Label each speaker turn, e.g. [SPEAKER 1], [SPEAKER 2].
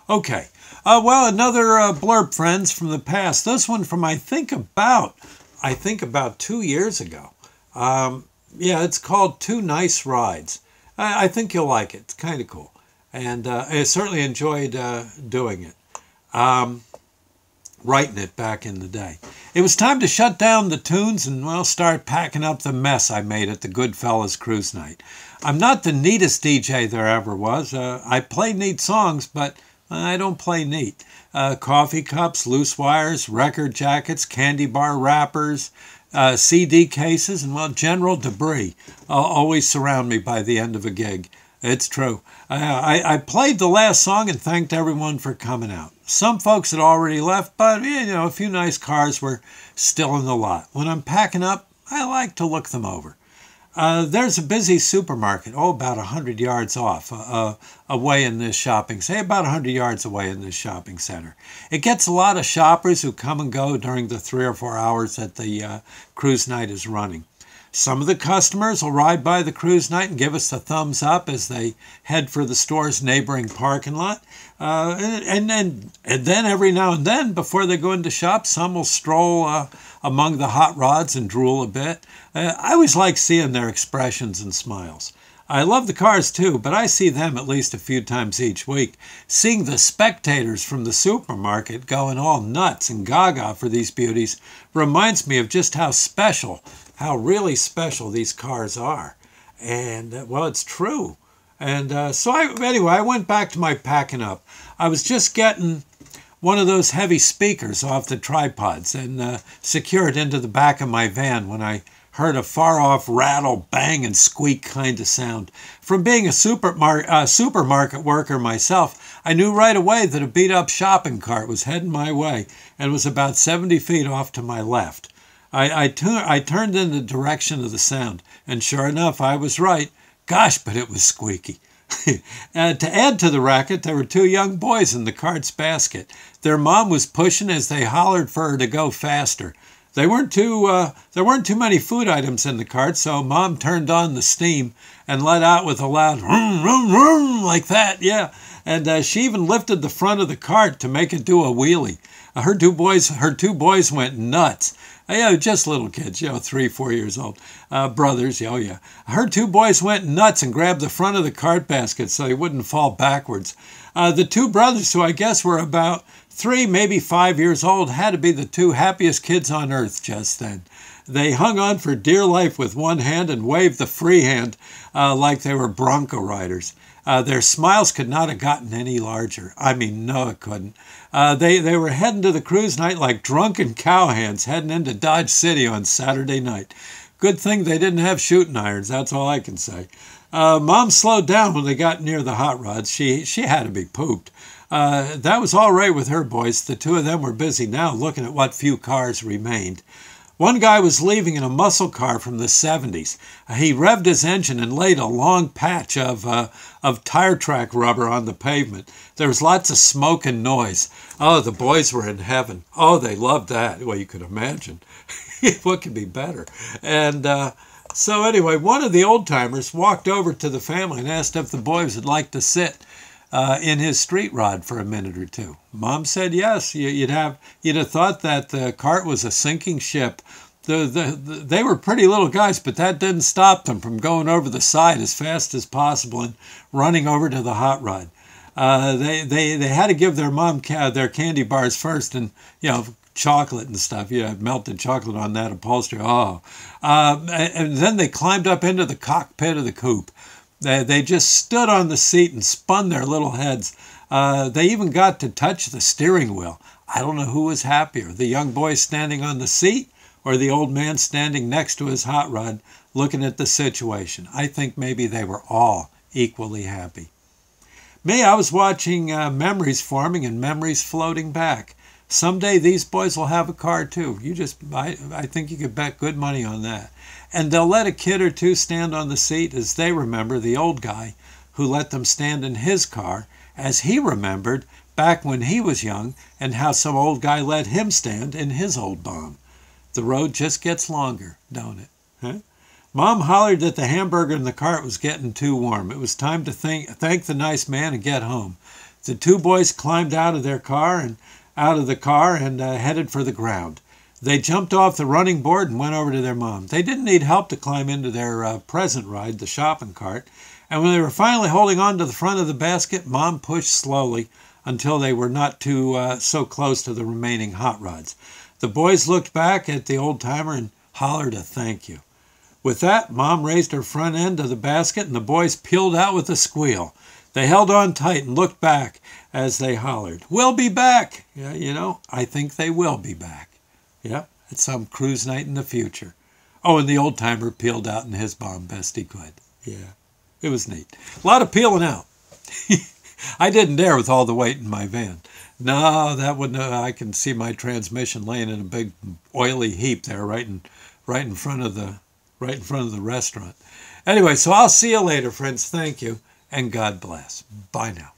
[SPEAKER 1] Okay. Well, another blurb, friends, from the past. This one from I think about 2 years ago. Yeah, it's called Two Nice Rides. I think you'll like it. It's kind of cool, and I certainly enjoyed doing it. Um, Writing it back in the day. It was time to shut down the tunes and, well, start packing up the mess I made at the Goodfellas Cruise Night. I'm not the neatest DJ there ever was. I play neat songs, but I don't play neat. Coffee cups, loose wires, record jackets, candy bar wrappers, CD cases, and, well, general debris always surround me by the end of a gig. It's true. I played the last song and thanked everyone for coming out. Some folks had already left, but, a few nice cars were still in the lot. When I'm packing up, I like to look them over. There's a busy supermarket, about 100 yards off, away in this about 100 yards away in this shopping center. It gets a lot of shoppers who come and go during the 3 or 4 hours that the cruise night is running. Some of the customers will ride by the cruise night and give us the thumbs up as they head for the store's neighboring parking lot. And then every now and then, before they go into shop, some will stroll among the hot rods and drool a bit. I always like seeing their expressions and smiles. I love the cars too, but I see them at least a few times each week. Seeing the spectators from the supermarket going all nuts and gaga for these beauties reminds me of just how really special these cars are. And, well, it's true. And anyway, I went back to my packing up. I was just getting one of those heavy speakers off the tripods and secured into the back of my van when I heard a far-off rattle, bang, and squeak kind of sound. From being a supermarket worker myself, I knew right away that a beat-up shopping cart was heading my way and was about 70 feet off to my left. I turned in the direction of the sound, and sure enough, I was right. Gosh, but it was squeaky. To add to the racket, there were 2 young boys in the cart's basket. Their mom was pushing as they hollered for her to go faster. There weren't too many food items in the cart, so Mom turned on the steam and let out with a loud vroom, vroom, vroom, like that, yeah. And she even lifted the front of the cart to make it do a wheelie. Her two boys went nuts. Just little kids, 3, 4 years old. Brothers, oh yeah. Her 2 boys went nuts and grabbed the front of the cart basket so they wouldn't fall backwards. The 2 brothers, who I guess were about 3, maybe 5 years old, had to be the 2 happiest kids on earth just then. They hung on for dear life with one hand and waved the free hand like they were bronco riders. Their smiles could not have gotten any larger. I mean, no, it couldn't. They were heading to the cruise night like drunken cowhands heading into Dodge City on Saturday night. Good thing they didn't have shooting irons, that's all I can say. Mom slowed down when they got near the hot rods. She had to be pooped. That was all right with her boys. The 2 of them were busy now looking at what few cars remained. One guy was leaving in a muscle car from the 70s. He revved his engine and laid a long patch of tire track rubber on the pavement. There was lots of smoke and noise. Oh, the boys were in heaven. Oh, they loved that. Well, you could imagine. What could be better? And so anyway, one of the old-timers walked over to the family and asked if the boys would like to sit in his street rod for a minute or 2. Mom said yes. You'd have thought that the cart was a sinking ship. They were pretty little guys, but that didn't stop them from going over the side as fast as possible and running over to the hot rod. They had to give their mom their candy bars first, and chocolate and stuff. Melted chocolate on that upholstery. And then they climbed up into the cockpit of the coupe. They just stood on the seat and spun their little heads. They even got to touch the steering wheel. I don't know who was happier, the young boy standing on the seat or the old man standing next to his hot rod looking at the situation. I think maybe they were all equally happy. Me, I was watching memories forming and memories floating back. Someday these boys will have a car too. I think you could bet good money on that. And they'll let a kid or 2 stand on the seat as they remember the old guy who let them stand in his car as he remembered back when he was young and how some old guy let him stand in his old bomb. The road just gets longer, don't it? Huh? Mom hollered that the hamburger in the cart was getting too warm. It was time to thank the nice man and get home. The two boys climbed out of the car and headed for the ground. They jumped off the running board and went over to their mom. They didn't need help to climb into their present ride, the shopping cart. And when they were finally holding on to the front of the basket, Mom pushed slowly until they were not so close to the remaining hot rods. The boys looked back at the old-timer and hollered a thank you. With that, Mom raised her front end of the basket and the boys peeled out with a squeal. They held on tight and looked back as they hollered, "We'll be back!" Yeah, I think they will be back. Yeah, at some cruise night in the future. Oh, and the old-timer peeled out in his bomb best he could. Yeah, it was neat. A lot of peeling out. I didn't dare with all the weight in my van. No, that wouldn't. I can see my transmission laying in a big oily heap there, right in front of the restaurant. Anyway, so I'll see you later, friends. Thank you, and God bless. Bye now.